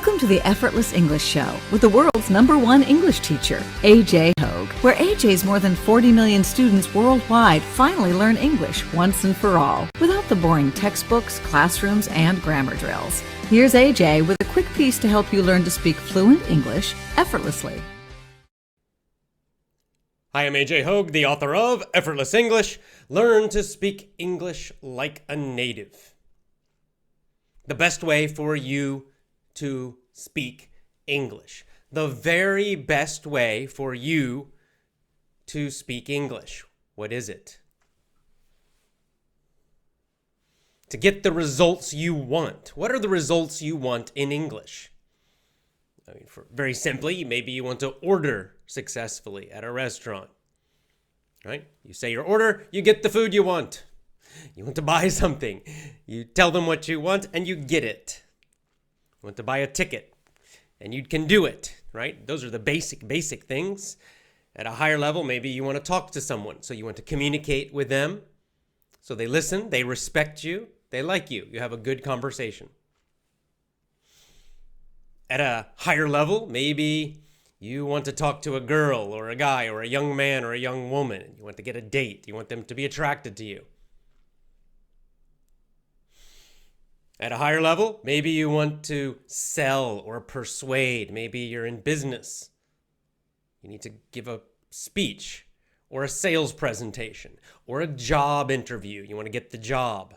Welcome to the Effortless English Show with the world's #1 English teacher, AJ Hoge, where AJ's more than 40 million students worldwide finally learn English once and for all, without the boring textbooks, classrooms, and grammar drills. Here's AJ with a quick piece to help you learn to speak fluent English effortlessly. Hi, I'm AJ Hoge, the author of Effortless English. Learn to speak English like a native. The best way for you to speak English. The very best way for you to speak English. What is it? To get the results you want. What are the results you want in English? Very simply, maybe you want to order successfully at a restaurant, right? You say your order, you get the food you want. You want to buy something, you tell them what you want, and you get it. You want to buy a ticket, and you can do it, right? Those are the basic things. At a higher level, maybe you want to talk to someone, so you want to communicate with them, so they listen, they respect you, they like you, you have a good conversation. At a higher level, maybe you want to talk to a girl or a guy or a young man or a young woman. You want to get a date. You want them to be attracted to you. At a higher level, maybe you want to sell or persuade. Maybe you're in business. You need to give a speech or a sales presentation or a job interview. You want to get the job.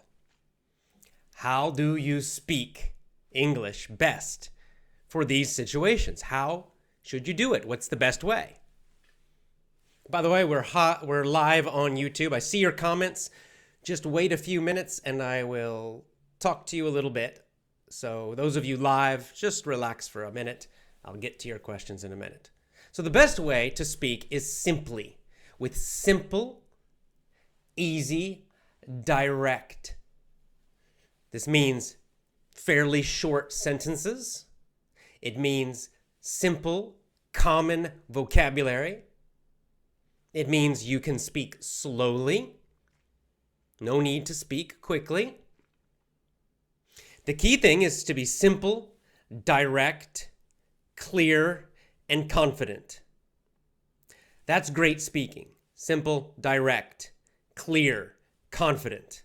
How do you speak English best for these situations? How should you do it? What's the best way? By the way, we're live on YouTube. I see your comments. Just wait a few minutes and I will talk to you a little bit. So those of you live, just relax for a minute. I'll get to your questions in a minute. So the best way to speak is simply, with simple, easy, direct. This means fairly short sentences. It means simple, common vocabulary. It means you can speak slowly. No need to speak quickly. The key thing is to be simple, direct, clear, and confident. That's great speaking. Simple, direct, clear, confident.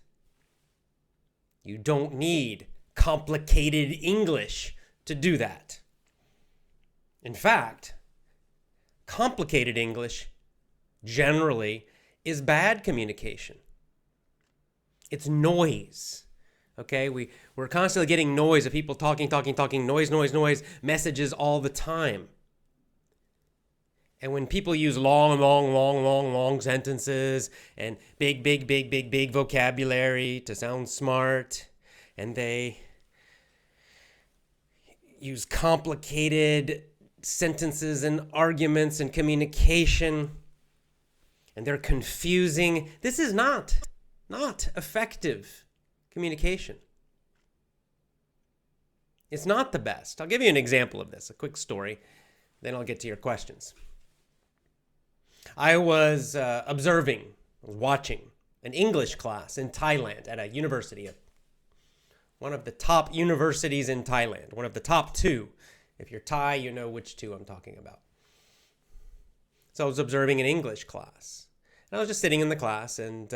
You don't need complicated English to do that. In fact, complicated English generally is bad communication. It's noise. Okay, we're constantly getting noise of people talking, noise, messages all the time. And when people use long sentences and big vocabulary to sound smart, and they use complicated sentences and arguments and communication, and they're confusing, this is not effective communication. It's not the best. I'll give you an example of this, a quick story, then I'll get to your questions. I was watching an English class in Thailand at a university, one of the top universities in Thailand, one of the top two. If you're Thai, you know which two I'm talking about. So I was observing an English class. And I was just sitting in the class, and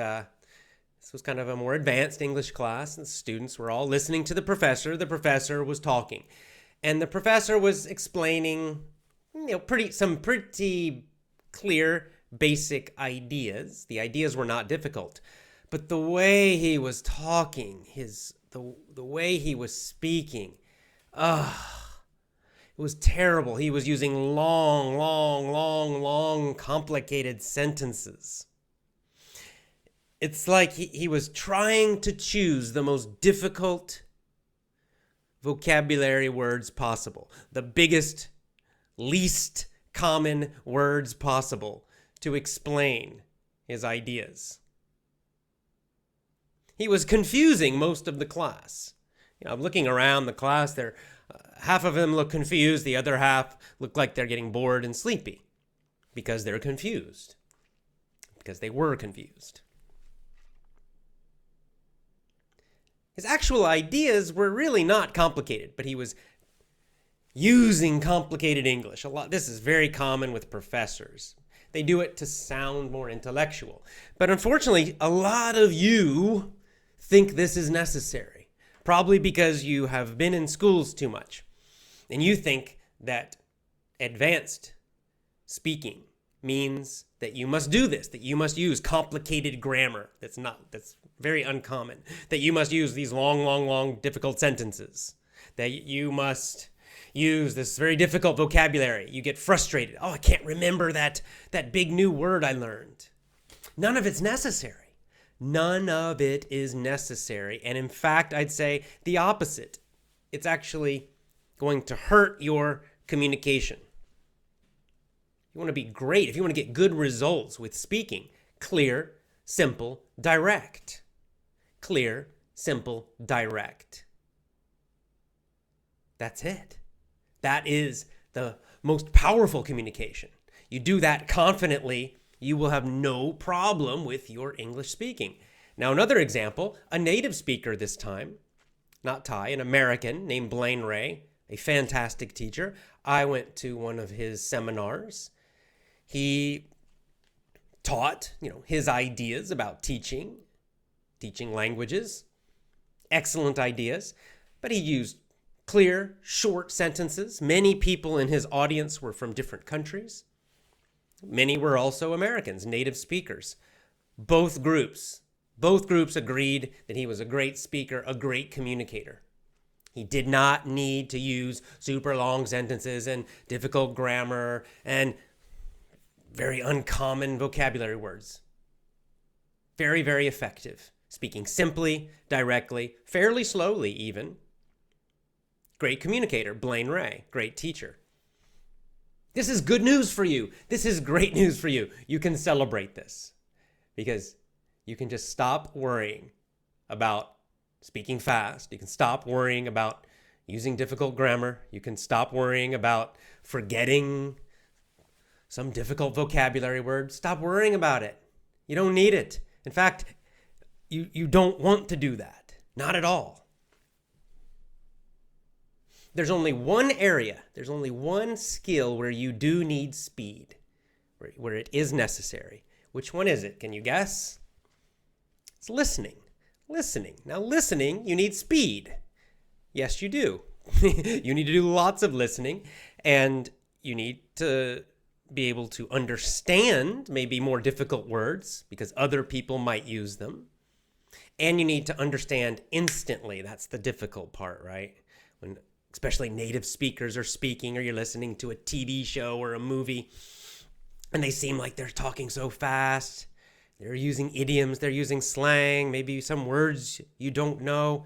this was kind of a more advanced English class, and the students were all listening to the professor. The professor was talking, and the professor was explaining, some pretty clear, basic ideas. The ideas were not difficult, but the way he was talking, the way he was speaking, it was terrible. He was using long, complicated sentences. It's like he was trying to choose the most difficult vocabulary words possible, the biggest, least common words possible to explain his ideas. He was confusing most of the class. I'm looking around the class, half of them look confused, the other half look like they're getting bored and sleepy because they're confused, because they were confused. His actual ideas were really not complicated, but he was using complicated English. This is very common with professors. They do it to sound more intellectual. But unfortunately, a lot of you think this is necessary, probably because you have been in schools too much. And you think that advanced speaking means that you must do this, that you must use complicated grammar. That's very uncommon. That you must use these long, difficult sentences. That you must use this very difficult vocabulary. You get frustrated. Oh, I can't remember that big new word I learned. None of it's necessary. None of it is necessary. And in fact, I'd say the opposite. It's actually going to hurt your communication. You want to be great, if you want to get good results with speaking, clear, simple, direct. Clear, simple, direct. That's it. That is the most powerful communication. You do that confidently, you will have no problem with your English speaking. Now, another example, a native speaker this time, not Thai, an American named Blaine Ray, a fantastic teacher. I went to one of his seminars. He taught, his ideas about teaching languages, excellent ideas, but he used clear, short sentences. Many people in his audience were from different countries. Many were also Americans, native speakers. Both groups agreed that he was a great speaker, a great communicator. He did not need to use super long sentences and difficult grammar and very uncommon vocabulary words. Very, very effective. Speaking simply, directly, fairly slowly even. Great communicator, Blaine Ray, great teacher. This is good news for you. This is great news for you. You can celebrate this because you can just stop worrying about speaking fast. You can stop worrying about using difficult grammar. You can stop worrying about forgetting some difficult vocabulary word. Stop worrying about it. You don't need it. In fact, you don't want to do that. Not at all. There's only one area, there's only one skill where you do need speed, where it is necessary. Which one is it? Can you guess? It's listening. Listening. Now, listening, you need speed. Yes, you do. You need to do lots of listening, and you need to be able to understand maybe more difficult words because other people might use them. And you need to understand instantly. That's the difficult part, right? When especially native speakers are speaking or you're listening to a TV show or a movie and they seem like they're talking so fast. They're using idioms, they're using slang, maybe some words you don't know.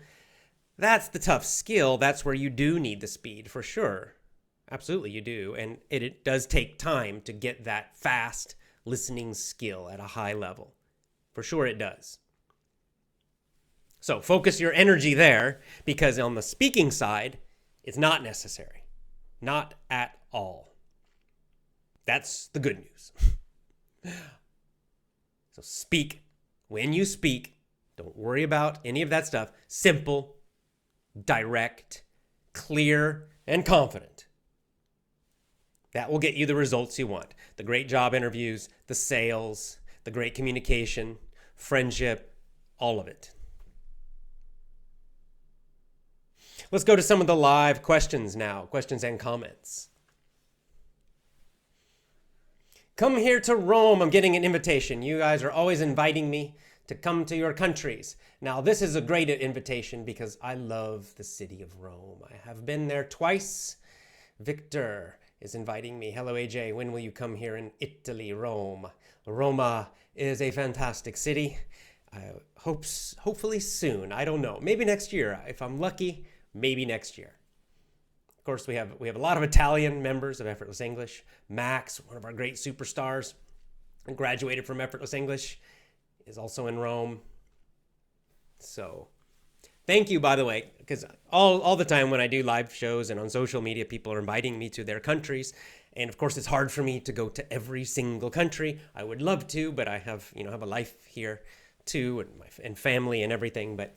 That's the tough skill. That's where you do need the speed for sure. Absolutely, you do. And it does take time to get that fast listening skill at a high level. For sure it does. So focus your energy there because on the speaking side, it's not necessary. Not at all. That's the good news. So speak. When you speak, don't worry about any of that stuff. Simple, direct, clear, and confident. That will get you the results you want. The great job interviews, the sales, the great communication, friendship, all of it. Let's go to some of the live questions now, questions and comments. Come here to Rome. I'm getting an invitation. You guys are always inviting me to come to your countries. Now, this is a great invitation because I love the city of Rome. I have been there twice. Victor is inviting me. Hello, AJ. When will you come here in Italy, Rome? Roma is a fantastic city. Hopefully soon. I don't know. Maybe next year. If I'm lucky, maybe next year. Of course, we have a lot of Italian members of Effortless English. Max, one of our great superstars, graduated from Effortless English, is also in Rome. So thank you, by the way, because all the time when I do live shows and on social media, people are inviting me to their countries. And of course, it's hard for me to go to every single country. I would love to, but I have a life here too, and family and everything. But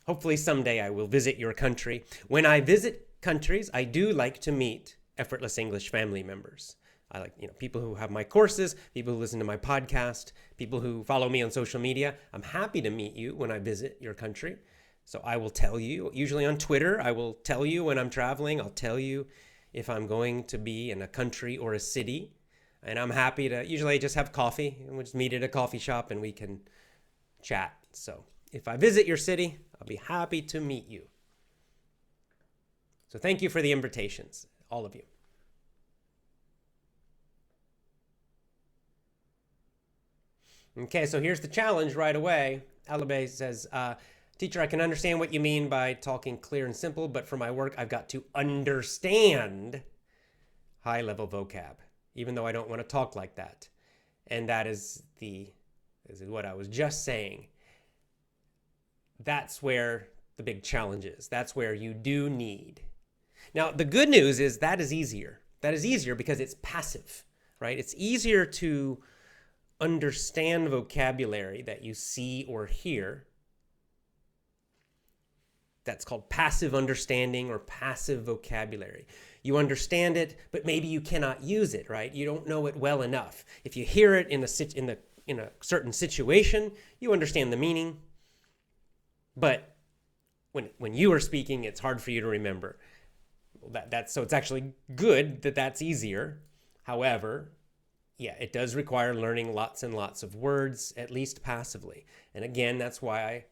hopefully someday I will visit your country. When I visit countries, I do like to meet Effortless English family members. I like, people who have my courses, people who listen to my podcast, people who follow me on social media. I'm happy to meet you when I visit your country. So I will tell you, usually on Twitter, I will tell you when I'm traveling. I'll tell you if I'm going to be in a country or a city. And I'm happy to, usually I just have coffee and we'll just meet at a coffee shop and we can chat. So if I visit your city, I'll be happy to meet you. So thank you for the invitations, all of you. Okay, so here's the challenge right away. Alabe says, teacher, I can understand what you mean by talking clear and simple, but for my work, I've got to understand high-level vocab, even though I don't want to talk like that. And that is what I was just saying. That's where the big challenge is. That's where you do need. Now, the good news is that is easier. That is easier because it's passive, right? It's easier to understand vocabulary that you see or hear. That's called passive understanding or passive vocabulary. You understand it, but maybe you cannot use it, right? You don't know it well enough. If you hear it in a certain situation, you understand the meaning, but when you are speaking, it's hard for you to remember. So it's actually good that that's easier. However, yeah, it does require learning lots and lots of words, at least passively. And again, that's why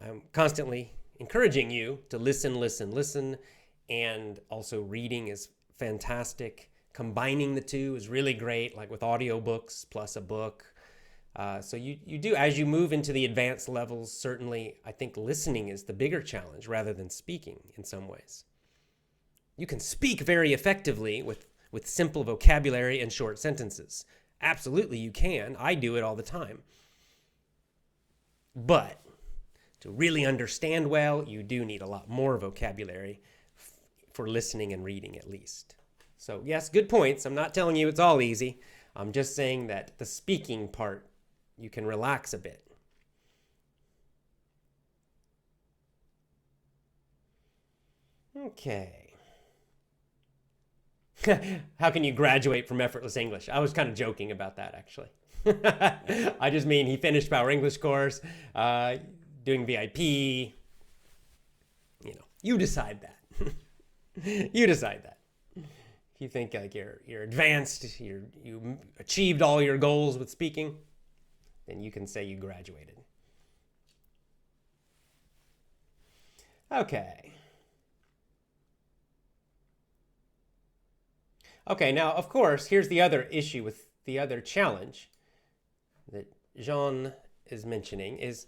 I'm constantly encouraging you to listen, and also reading is fantastic. Combining the two is really great, like with audiobooks plus a book. So you do, as you move into the advanced levels, certainly I think listening is the bigger challenge rather than speaking in some ways. You can speak very effectively with simple vocabulary and short sentences. Absolutely, you can. I do it all the time. But to really understand well, you do need a lot more vocabulary for listening and reading at least. So yes, good points. I'm not telling you it's all easy. I'm just saying that the speaking part, you can relax a bit. Okay. How can you graduate from effortless English? I was kind of joking about that, actually. I just mean he finished Power English course, doing VIP. You decide that. You decide that. If you think like you're advanced, you achieved all your goals with speaking, then you can say you graduated. Okay. Okay, now, of course, here's the other issue with the other challenge that Jean is mentioning is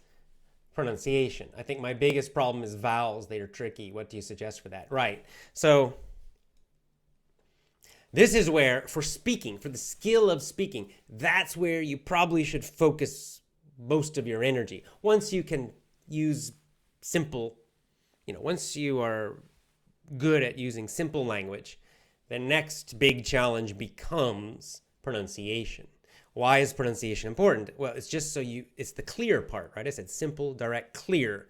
pronunciation. I think my biggest problem is vowels. They are tricky. What do you suggest for that? Right. So this is where, for speaking, for the skill of speaking, that's where you probably should focus most of your energy. Once you can use simple, once you are good at using simple language, the next big challenge becomes pronunciation. Why is pronunciation important? Well, it's just it's the clear part, right? I said simple, direct, clear.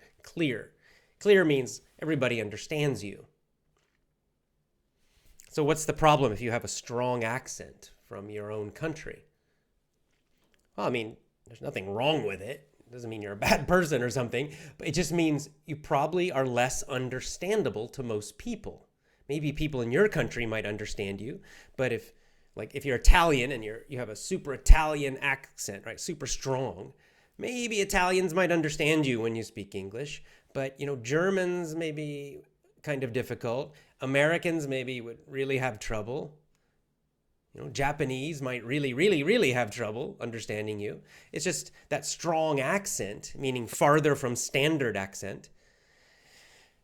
Clear means everybody understands you. So what's the problem if you have a strong accent from your own country? Well, I mean, there's nothing wrong with it. It doesn't mean you're a bad person or something, but it just means you probably are less understandable to most people. Maybe people in your country might understand you, but if you're Italian and you have a super Italian accent, right, super strong, maybe Italians might understand you when you speak English, but Germans may be kind of difficult. Americans maybe would really have trouble. Japanese might really have trouble understanding you. It's just that strong accent, meaning farther from standard accent,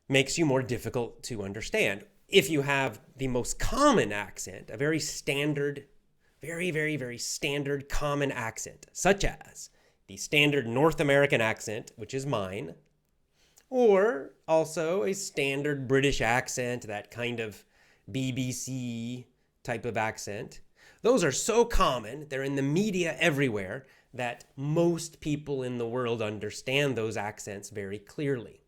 makes you more difficult to understand. If you have the most common accent, a very standard, very standard common accent, such as the standard North American accent, which is mine, or also a standard British accent, that kind of BBC type of accent. Those are so common, they're in the media everywhere, that most people in the world understand those accents very clearly.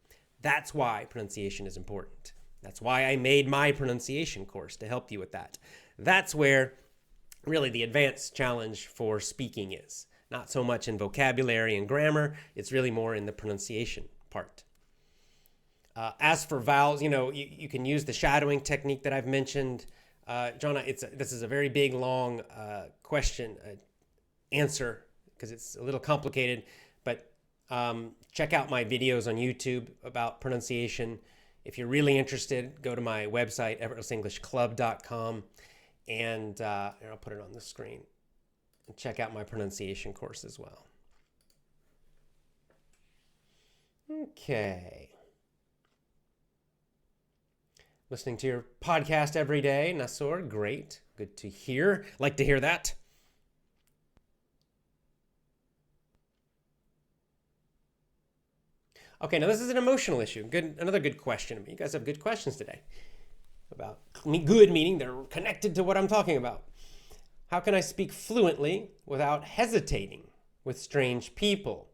That's why pronunciation is important. That's why I made my pronunciation course, to help you with that. That's where really the advanced challenge for speaking is. Not so much in vocabulary and grammar, it's really more in the pronunciation part. As for vowels, you can use the shadowing technique that I've mentioned. Jonna, this is a very big, long question, answer, because it's a little complicated, but check out my videos on YouTube about pronunciation. If you're really interested, go to my website, effortlessenglishclub.com, and I'll put it on the screen. And check out my pronunciation course as well. Okay. Listening to your podcast every day, Nasor, great. Good to hear. Like to hear that. Okay, now this is an emotional issue. Another good question. You guys have good questions today. About good, meaning they're connected to what I'm talking about. How can I speak fluently without hesitating with strange people?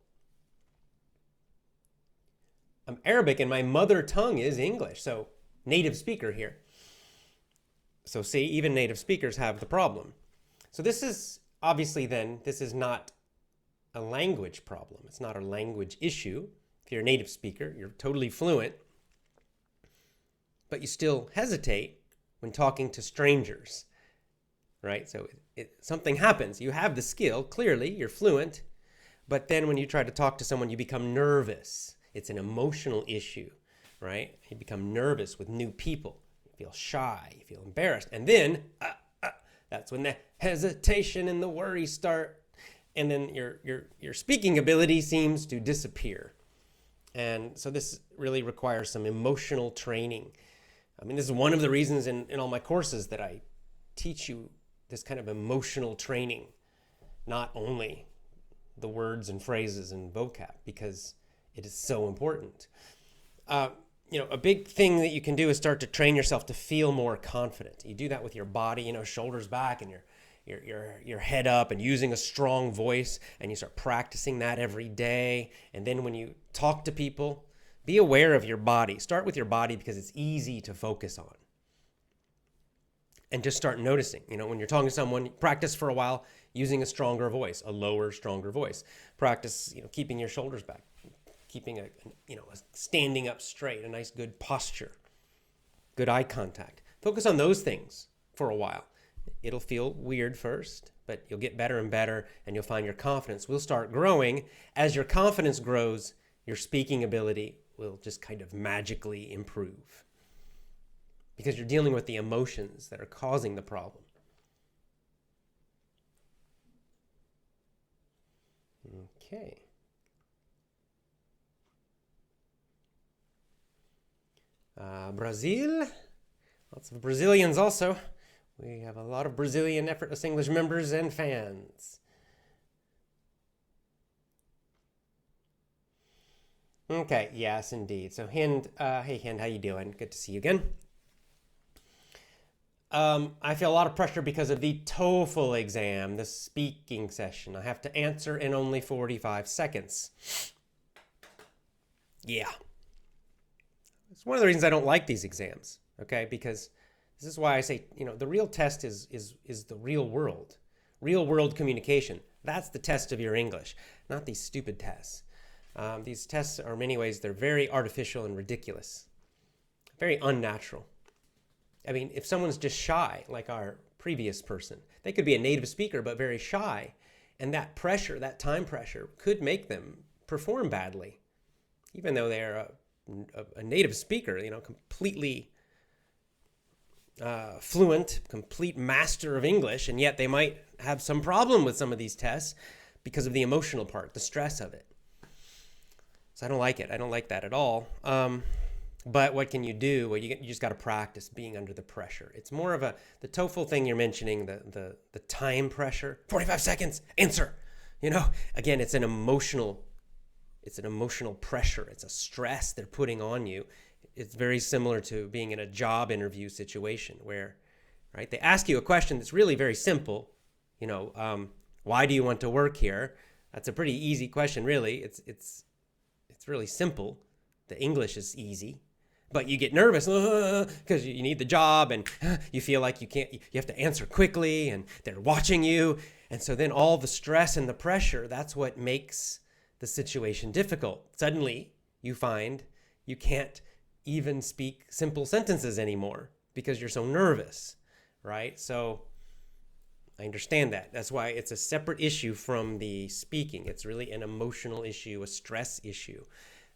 I'm Arabic and my mother tongue is English, so native speaker here. So see, even native speakers have the problem. So this is obviously this is not a language problem. It's not a language issue. If you're a native speaker, you're totally fluent, but you still hesitate when talking to strangers, right? So something happens. You have the skill, clearly, you're fluent, but then when you try to talk to someone, you become nervous. It's an emotional issue, right? You become nervous with new people. You feel shy, you feel embarrassed, and then that's when the hesitation and the worry start, and then your speaking ability seems to disappear. And so this really requires some emotional training. I mean, this is one of the reasons in all my courses that I teach you this kind of emotional training, not only the words and phrases and vocab, because it is so important. A big thing that you can do is start to train yourself to feel more confident. You do that with your body, shoulders back and your head up and using a strong voice, and you start practicing that every day. And then when you talk to people, be aware of your body. Start with your body because it's easy to focus on. And just start noticing, when you're talking to someone, practice for a while using a stronger voice, a lower, stronger voice. Practice, keeping your shoulders back, keeping standing up straight, a nice good posture, good eye contact. Focus on those things for a while. It'll feel weird first, but you'll get better and better, and you'll find your confidence will start growing. As your confidence grows, your speaking ability will just kind of magically improve, because you're dealing with the emotions that are causing the problem. Okay. Brazil. Lots of Brazilians also. We have a lot of Brazilian Effortless English members and fans. Okay, yes, indeed. So Hind, hey Hind, how you doing? Good to see you again. I feel a lot of pressure because of the TOEFL exam, the speaking session. I have to answer in only 45 seconds. Yeah. It's one of the reasons I don't like these exams, okay? Because this is why I say, the real test is the real world communication. That's the test of your English, not these stupid tests. These tests are in many ways, they're very artificial and ridiculous, very unnatural. I mean, if someone's just shy, like our previous person, they could be a native speaker, but very shy. And that pressure, that time pressure, could make them perform badly, even though they're a native speaker, completely fluent, complete master of English, and yet they might have some problem with some of these tests because of the emotional part, the stress of it. So I don't like it. I don't like that at all. But what can you do? Well, you just got to practice being under the pressure. It's more of the TOEFL thing you're mentioning, the time pressure. 45 seconds, answer. Again, it's an emotional pressure. It's a stress they're putting on you. It's very similar to being in a job interview situation where, right, they ask you a question that's really very simple. Why do you want to work here? That's a pretty easy question, really. It's really simple. The English is easy. but you get nervous because you need the job and you feel like you have to answer quickly and they're watching you. And so then all the stress and the pressure, that's what makes the situation difficult. Suddenly you find you can't even speak simple sentences anymore because you're so nervous, right? So I understand that. That's why it's a separate issue from the speaking. It's really an emotional issue, a stress issue.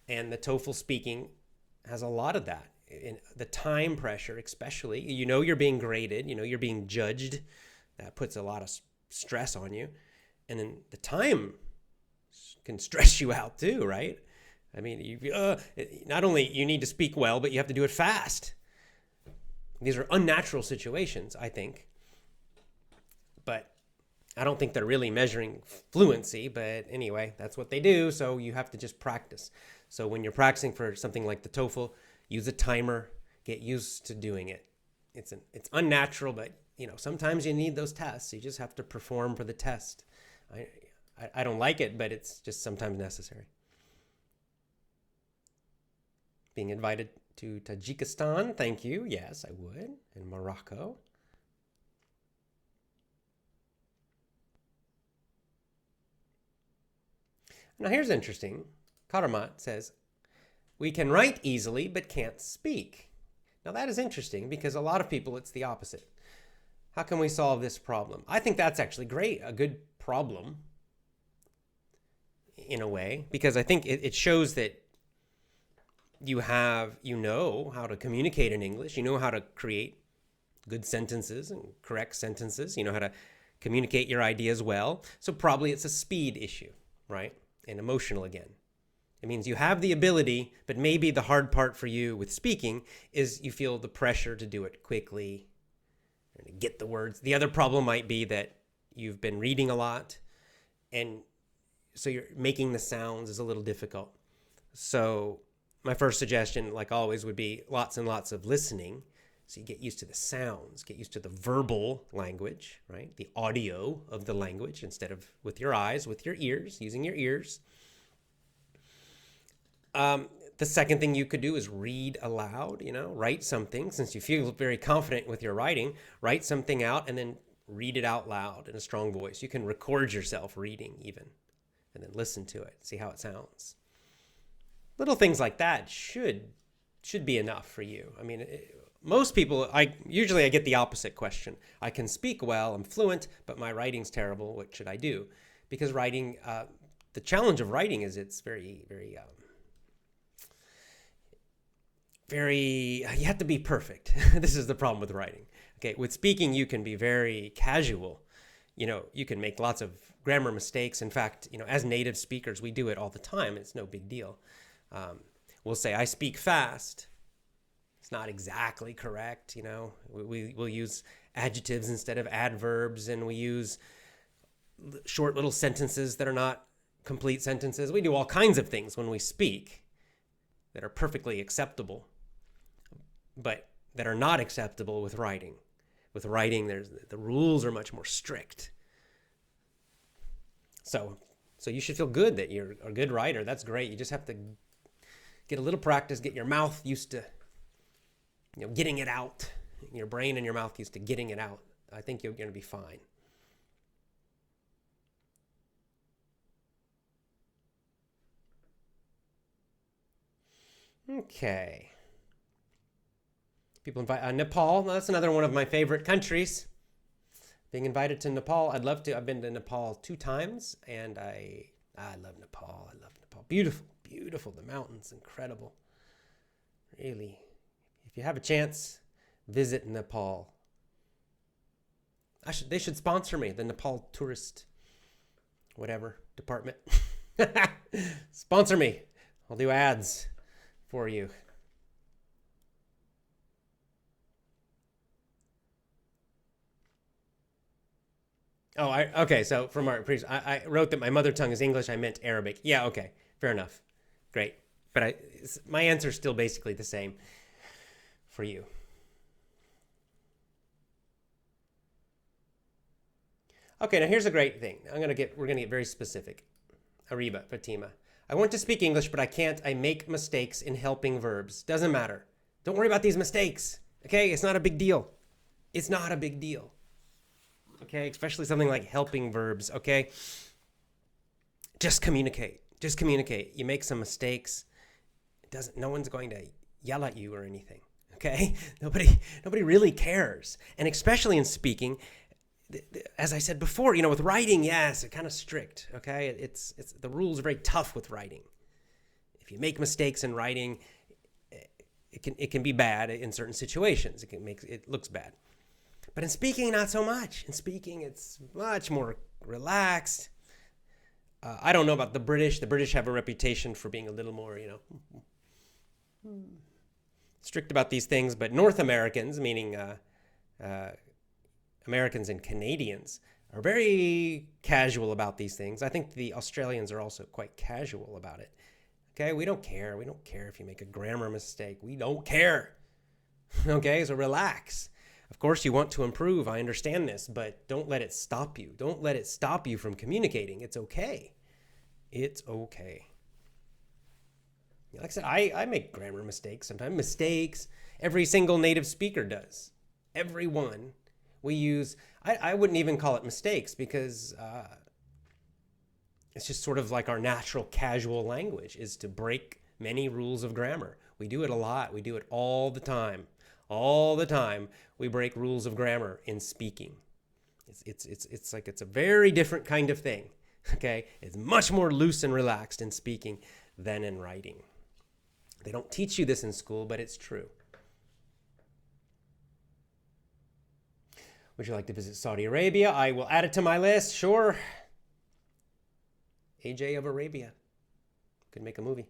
And the TOEFL speaking has a lot of that. In the time pressure, especially, you're being graded, you're being judged. That puts a lot of stress on you. And then the time can stress you out too, right? I mean, not only you need to speak well, but you have to do it fast. These are unnatural situations, I think. But I don't think they're really measuring fluency. But anyway, that's what they do. So you have to just practice. So when you're practicing for something like the TOEFL, use a timer, get used to doing it. It's unnatural, but sometimes you need those tests. You just have to perform for the test. I don't like it, but it's just sometimes necessary. Being invited to Tajikistan, thank you. Yes, I would. And Morocco. Now here's interesting. Karamat says, we can write easily but can't speak. Now that is interesting because a lot of people, it's the opposite. How can we solve this problem? I think that's actually great, a good problem in a way, because I think it shows that you know how to communicate in English, you know how to create good sentences and correct sentences, you know how to communicate your ideas well. So probably it's a speed issue, right? And emotional again. It means you have the ability, but maybe the hard part for you with speaking is you feel the pressure to do it quickly and to get the words. The other problem might be that you've been reading a lot, and so you're making the sounds is a little difficult. So my first suggestion, like always, would be lots and lots of listening. So you get used to the sounds, get used to the verbal language, right? The audio of the language instead of with your eyes, with your ears, using your ears. The second thing you could do is read aloud, write something. Since you feel very confident with your writing, write something out and then read it out loud in a strong voice. You can record yourself reading even and then listen to it, see how it sounds. Little things like that should be enough for you. I mean, most people, usually I get the opposite question. I can speak well, I'm fluent, but my writing's terrible. What should I do? Because writing, the challenge of writing is it's very, very, you have to be perfect. This is the problem with writing. Okay, with speaking, you can be very casual. You can make lots of grammar mistakes. In fact, as native speakers, we do it all the time. It's no big deal. We'll say, I speak fast. It's not exactly correct. We'll use adjectives instead of adverbs, and we use short little sentences that are not complete sentences. We do all kinds of things when we speak that are perfectly acceptable, but that are not acceptable with writing. With writing, the rules are much more strict. So you should feel good that you're a good writer. That's great. You just have to get a little practice, get your mouth used to, getting it out. Your brain and your mouth used to getting it out. I think you're going to be fine. Okay. People invite Nepal. That's another one of my favorite countries. Being invited to Nepal, I'd love to. I've been to Nepal 2 times, and I love Nepal. I love Nepal. Beautiful, beautiful. The mountains, incredible. Really, if you have a chance, visit Nepal. They should sponsor me. The Nepal tourist, whatever department. Sponsor me. I'll do ads for you. Oh, okay. So from our previous, I wrote that my mother tongue is English. I meant Arabic. Yeah, okay. Fair enough. Great. But my answer is still basically the same for you. Okay, now here's a great thing. We're gonna get very specific. Ariba, Fatima. I want to speak English, but I can't. I make mistakes in helping verbs. Doesn't matter. Don't worry about these mistakes. Okay? It's not a big deal. It's not a big deal. Okay? Especially something like helping verbs. Okay? Just communicate. Just communicate. You make some mistakes. No one's going to yell at you or anything. Okay? Nobody really cares. And especially in speaking, as I said before, with writing, yes, it's kind of strict. Okay? It's the rules are very tough with writing. If you make mistakes in writing, it can be bad in certain situations. It looks bad. But in speaking, not so much. In speaking, it's much more relaxed. I don't know about the British. The British have a reputation for being a little more, strict about these things. But North Americans, meaning Americans and Canadians, are very casual about these things. I think the Australians are also quite casual about it. Okay, we don't care. We don't care if you make a grammar mistake. We don't care. Okay, so relax. Of course, you want to improve. I understand this, but don't let it stop you. Don't let it stop you from communicating. It's okay. It's okay. Like I said, I make grammar mistakes sometimes. Mistakes. Every single native speaker does. Everyone. We use, I wouldn't even call it mistakes because it's just sort of like our natural casual language is to break many rules of grammar. We do it a lot. We do it all the time. All the time we break rules of grammar in speaking. It's like it's a very different kind of thing. Okay? It's much more loose and relaxed in speaking than in writing. They don't teach you this in school, but it's true. Would you like to visit Saudi Arabia? I will add it to my list. Sure. AJ of Arabia. Could make a movie.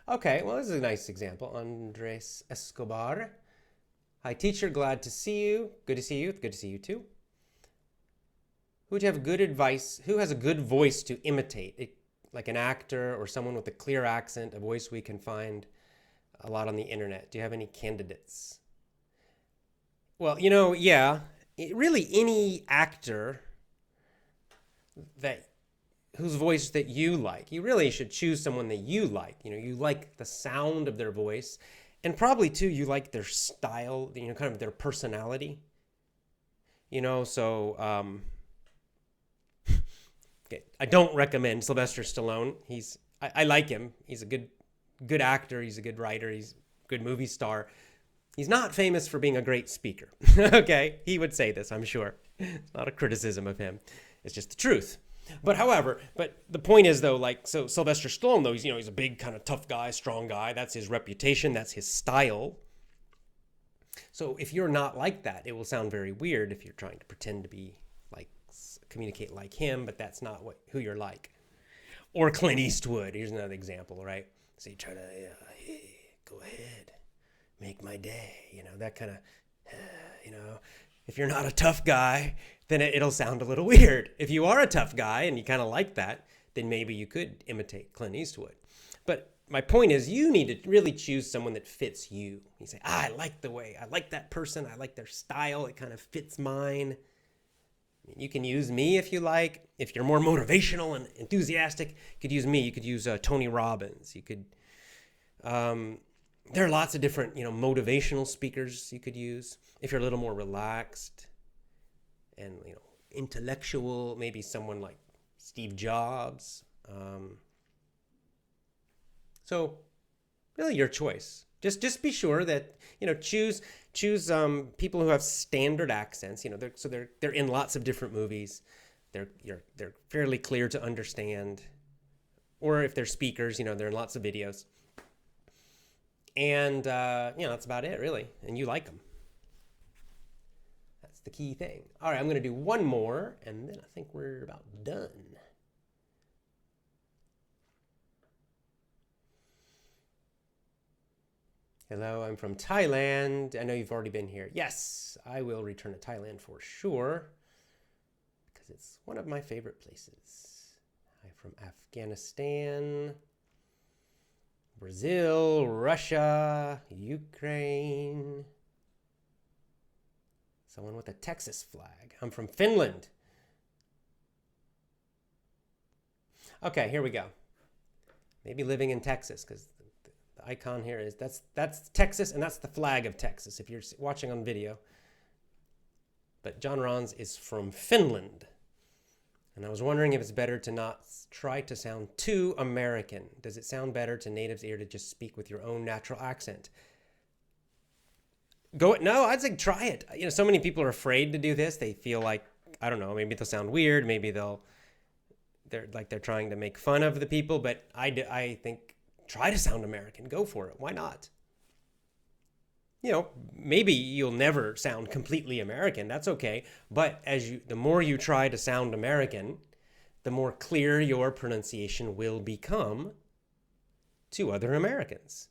Okay, well, this is a nice example. Andres Escobar. Hi, teacher. Glad to see you. Good to see you. Good to see you, too. Who would you have good advice? Who has a good voice to imitate? Like an actor or someone with a clear accent, a voice we can find a lot on the internet. Do you have any candidates? Well, yeah. Really, any actor whose voice that you like. You really should choose someone that you like. You like the sound of their voice. And probably, too, you like their style, kind of their personality. So... Okay. I don't recommend Sylvester Stallone. I like him. He's a good actor. He's a good writer. He's a good movie star. He's not famous for being a great speaker. Okay? He would say this, I'm sure. It's not a criticism of him. It's just the truth. But the point is though, so Sylvester Stallone though, he's a big kind of tough guy, strong guy. That's his reputation. That's his style. So if you're not like that, it will sound very weird if you're trying to pretend to be communicate like him, but that's not who you're like. Or Clint Eastwood. Here's another example, right? So you try to, hey, go ahead, make my day. That kind of, if you're not a tough guy, then it'll sound a little weird. If you are a tough guy and you kind of like that, then maybe you could imitate Clint Eastwood. But my point is, you need to really choose someone that fits you. You say, I like that person. I like their style. It kind of fits mine. You can use me if you like. If you're more motivational and enthusiastic, you could use me. You could use Tony Robbins. You could. There are lots of different, motivational speakers you could use. If you're a little more relaxed and intellectual, maybe someone like Steve Jobs. So, really, your choice. Just be sure that choose people who have standard accents. They're in lots of different movies. They're fairly clear to understand. Or if they're speakers, they're in lots of videos. And that's about it, really. And you like them. That's the key thing. All right, I'm going to do one more, and then I think we're about done. Hello, I'm from Thailand. I know you've already been here. Yes, I will return to Thailand for sure, because it's one of my favorite places. I'm from Afghanistan, Brazil, Russia, Ukraine. Someone with a Texas flag. I'm from Finland. Okay, here we go. Maybe living in Texas, because the icon here is, that's Texas, and that's the flag of Texas if you're watching on video. But John Rons is from Finland. And I was wondering if it's better to not try to sound too American. Does it sound better to native's ear to just speak with your own natural accent? No, I'd say try it. You know, so many people are afraid to do this. They feel like, I don't know, maybe they'll sound weird. Maybe they're trying to make fun of the people. But I think try to sound American. Go for it. Why not? You know, maybe you'll never sound completely American. That's okay. But the more you try to sound American, the more clear your pronunciation will become to other Americans.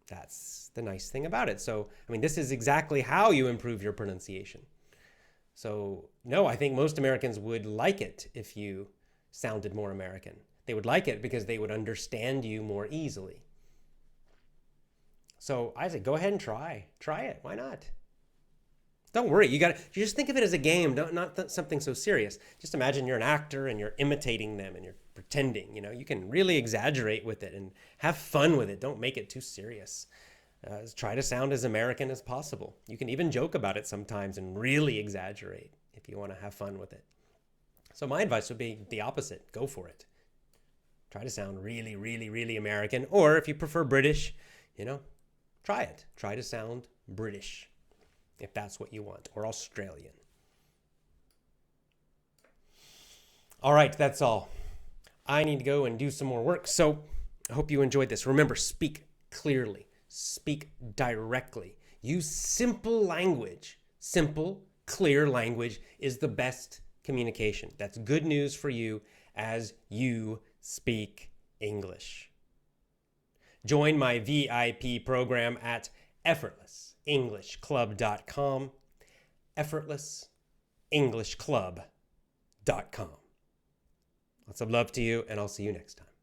That's the nice thing about it. So, I mean, this is exactly how you improve your pronunciation. So, no, I think most Americans would like it if you sounded more American. They would like it because they would understand you more easily. So I say, go ahead and try it. Why not? Don't worry. You just think of it as a game, not something so serious. Just imagine you're an actor and you're imitating them and you're pretending. You know, you can really exaggerate with it and have fun with it. Don't make it too serious. Try to sound as American as possible. You can even joke about it sometimes and really exaggerate if you want to have fun with it. So my advice would be the opposite. Go for it. Try to sound really, really, really American. Or if you prefer British, you know, try it. Try to sound British, if that's what you want, or Australian. All right, that's all. I need to go and do some more work. So I hope you enjoyed this. Remember, speak clearly, speak directly. Use simple language. Simple, clear language is the best communication. That's good news for you as you speak English. Join my VIP program at effortlessenglishclub.com, effortlessenglishclub.com. Lots of love to you, and I'll see you next time.